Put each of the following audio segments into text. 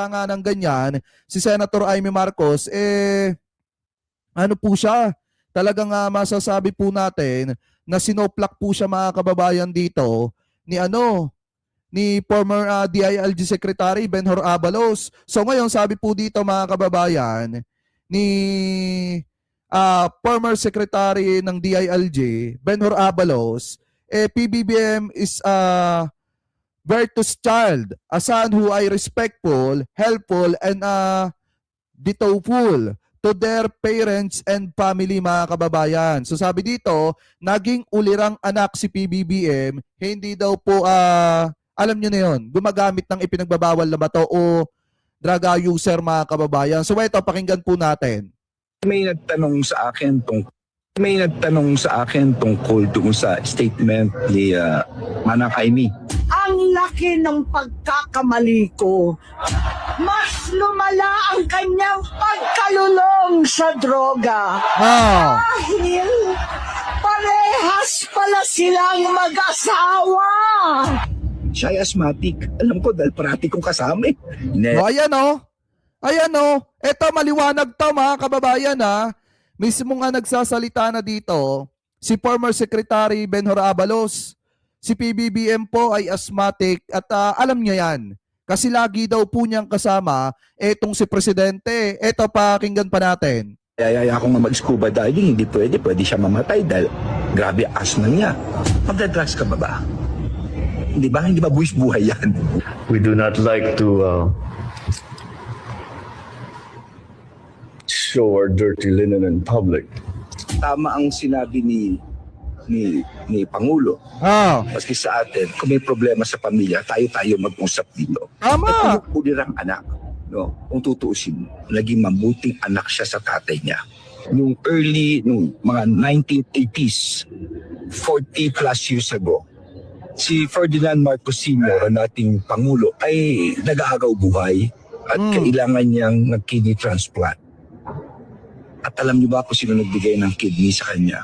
nagsasalita nga ng ganyan, si Senator Amy Marcos, ano po siya, talagang masasabi po natin na sinoplak po siya mga kababayan dito ni former DILG Secretary Benhur Abalos. So ngayon sabi po dito mga kababayan ni former Secretary ng DILG Benhur Abalos, PBBM is virtuous child, a son who ay respectful, helpful, and dutiful to their parents and family mga kababayan. So sabi dito, naging ulirang anak si PBBM, hindi daw po, alam nyo na yun, gumagamit ng ipinagbabawal na bato o drug user mga kababayan. So ito, pakinggan po natin. May nagtanong sa akin tungkol doon sa statement ni Manang Amy. Ang laki ng pagkakamali ko. Mas lumala ang kanyang pagkalulong sa droga. Dahil parehas pala silang mag-asawa. Siya ay asthmatic. Alam ko dahil parati kong kasama eh. Ayan o. Ayan o. Ito maliwanag to mga kababayan ha. Mismo nga nagsasalita na dito si former Secretary Benhur Abalos. Si PBBM po ay asthmatic at alam niya yan. Kasi lagi daw po niyang kasama etong si Presidente. Ito, pakinggan pa natin. Yayaya ako nga mag-scuba diving, hindi pwede siya mamatay dahil grabe asthma niya. Magdadrugs ka ba? Hindi ba buwis buhay yan? We do not like to show our dirty linen in public. Tama ang sinabi ni Pangulo. Maski sa atin, kung may problema sa pamilya, tayo mag-usap dito. Tama! Ito yung ulirang anak. No? Kung tutuusin, naging mabuting anak siya sa tatay niya. Nung mga 1980s, 40 plus years ago, si Ferdinand Marcos Sr., ang ating Pangulo, ay nag-aagaw buhay at kailangan niyang nag-kidney transplant. At alam niyo ba kung sino nagbigay ng kidney sa kanya?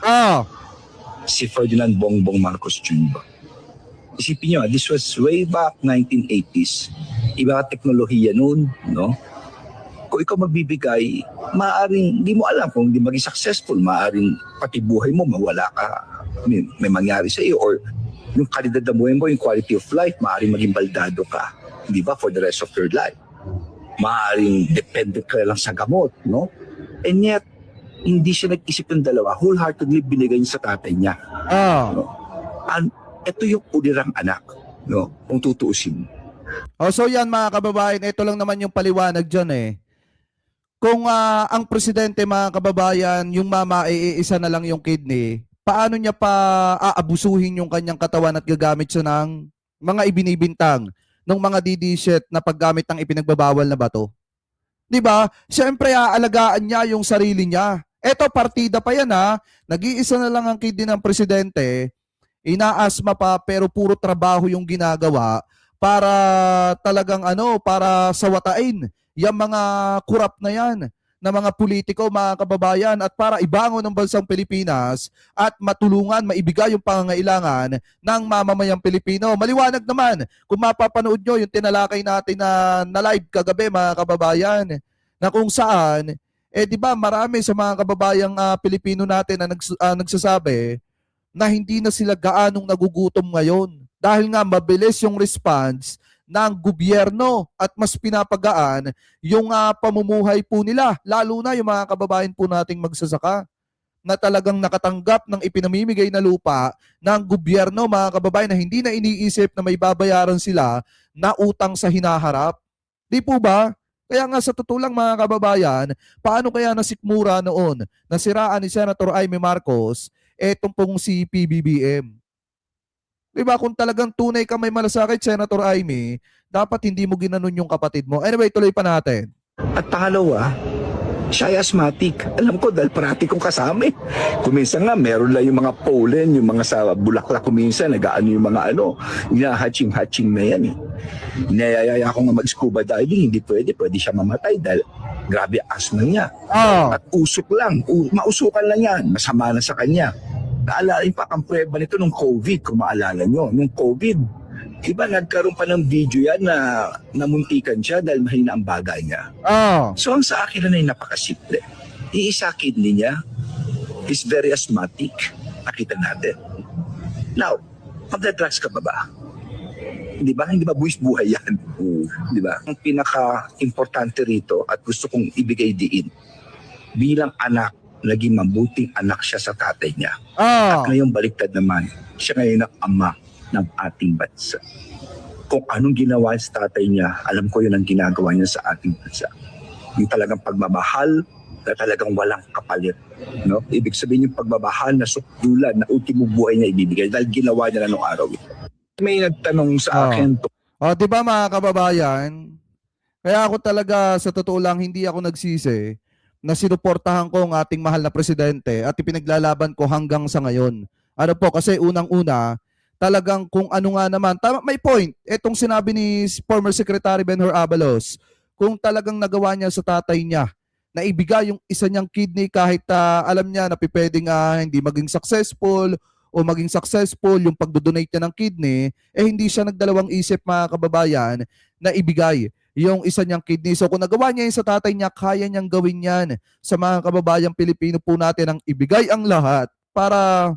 Si Ferdinand Bongbong Marcos Jr. Isipin niyo, this was way back 1980s. Iba ka teknolohiya noon, no? Kung ikaw magbibigay, maaaring, hindi mo alam kung hindi maging successful, maaaring pati buhay mo, mawala ka, may mangyari sa iyo, or yung kalidad ng buhay mo, yung quality of life, maaaring maging baldado ka, di ba, for the rest of your life. Maaaring dependent ka lang sa gamot, no? And yet, hindi siya nag-isip ng dalawa, wholeheartedly binigay niya sa tatay niya. No? Ito yung ulirang anak, no? Kung tutuusin. So yan mga kababayan, ito lang naman yung paliwanag dyan eh. Kung ang presidente mga kababayan, yung mama iisa na lang yung kidney, paano niya pa aabusuhin yung kanyang katawan at gagamit siya ng mga ibinibintang ng mga DD-shit na paggamit ng ipinagbabawal na bato? Diba? Siyempre aalagaan niya yung sarili niya. Eto, partida pa yan ha. Nag-iisa na lang ang kidney ng presidente, inaasma pa pero puro trabaho yung ginagawa para talagang para sawatain yung mga kurap na yan na mga politiko, mga kababayan, at para ibangon ng bansang Pilipinas at matulungan, maibigay yung pangangailangan ng mamamayang Pilipino. Maliwanag naman, kung mapapanood nyo yung tinalakay natin na live kagabi mga kababayan, na kung saan, di ba marami sa mga kababayang Pilipino natin na nagsasabi na hindi na sila gaanong nagugutom ngayon dahil nga mabilis yung response ng gobyerno at mas pinapagaan yung pamumuhay po nila, lalo na yung mga kababayan po nating magsasaka na talagang nakatanggap ng ipinamimigay na lupa ng gobyerno, mga kababayan, na hindi na iniisip na may babayaran sila na utang sa hinaharap. Di po ba? Kaya nga sa totoo lang mga kababayan, paano kaya nasikmura noon, nasiraan ni Senator Amy Marcos, etong pong si PBBM? Diba, kung talagang tunay ka may malasakit, Senator Amy, dapat hindi mo ginanon yung kapatid mo. Anyway, tuloy pa natin. At pangalawa, siya ay asthmatic. Alam ko dahil parati kong kasama eh. Kuminsan nga, meron lang yung mga pollen, yung mga sa bulaklak kuminsan, nag-aano yung mga hatching na yan eh. Nayayaya ako nga mag-scuba diving, hindi pwede siya mamatay dahil grabe asthma niya. At usok lang, mausukan lang yan, masama na sa kanya. Naalala pa ang prueba nito nung COVID, kung maalala nyo. Nung COVID, Iba nagkaroon pa ng video yan na namuntikan siya dahil mahina ang baga niya. Oh. So ang sa akin na napakasimple. Iisa kidney niya is very asthmatic. Nakita natin. Now, pagdadrugs ka ba? Di ba? Hindi ba buwis buhay yan? Di ba? Ang pinaka-importante rito at gusto kong ibigay diin, bilang anak, naging mabuting anak siya sa tatay niya. Oh. At ngayon baliktad naman, siya ngayon ang ama ng ating bansa. Kung anong ginawa sa tatay niya, alam ko yun ang ginagawa niya sa ating bansa. Yung talagang pagmamahal na talagang walang kapalit. No? Ibig sabihin yung pagmamahal na sukdulan na ultimo buhay niya ibibigay dahil ginawa niya na nung araw. May nagtanong sa akin Oh, 'di ba mga kababayan? Kaya ako talaga sa totoo lang hindi ako nagsisi na sinuportahan ko ang ating mahal na presidente at ipinaglalaban ko hanggang sa ngayon. Ano po kasi unang-una, talagang kung ano nga naman, tama, may point. Etong sinabi ni former Secretary Benhur Abalos, kung talagang nagawa niya sa tatay niya na ibigay yung isa niyang kidney kahit alam niya na pwedeng hindi maging successful o maging successful yung pagdodonate niya ng kidney, hindi siya nagdalawang isip mga kababayan na ibigay yung isa niyang kidney. So kung nagawa niya yung sa tatay niya, kaya niyang gawin yan sa mga kababayang Pilipino po natin ang ibigay ang lahat para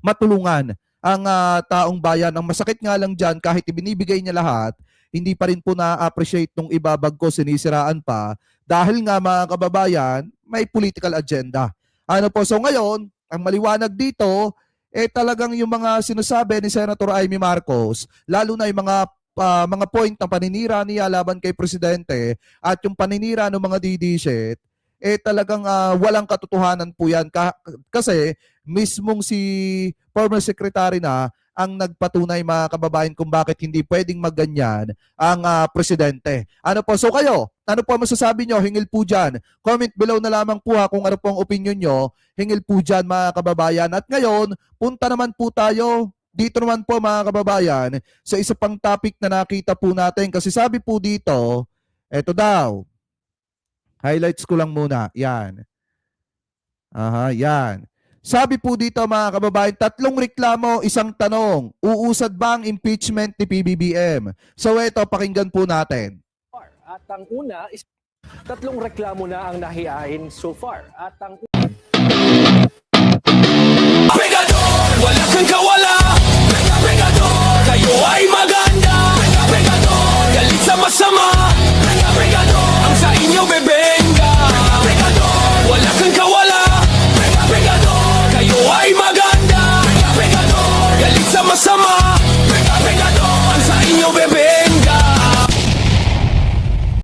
matulungan ang taong bayan. Ang masakit nga lang dyan, kahit ibinibigay niya lahat, hindi pa rin po na-appreciate nung ibabag ko, sinisiraan pa, dahil nga mga kababayan, may political agenda. Ano po, so ngayon, ang maliwanag dito, talagang yung mga sinasabi ni Senator Amy Marcos, lalo na yung mga point ng paninira niya laban kay Presidente at yung paninira ng mga DDSet, talagang walang katotohanan po yan. Kasi mismong si former secretary na ang nagpatunay mga kababayan kung bakit hindi pwedeng magganyan ang presidente. Ano po? So kayo, ano po masasabi nyo? Hingil po dyan. Comment below na lamang po kung ano po ang opinion nyo. Hingil po dyan mga kababayan. At ngayon, punta naman po tayo dito naman po mga kababayan sa isa pang topic na nakita po natin. Kasi sabi po dito, eto daw. Highlights ko lang muna. Yan. Aha, yan. Sabi po dito mga kababayan, 3 reklamo, 1 tanong. Uusad ba ang impeachment ni PBBM? So ito, pakinggan po natin. At ang una is 3 reklamo na ang nahihain so far. At ang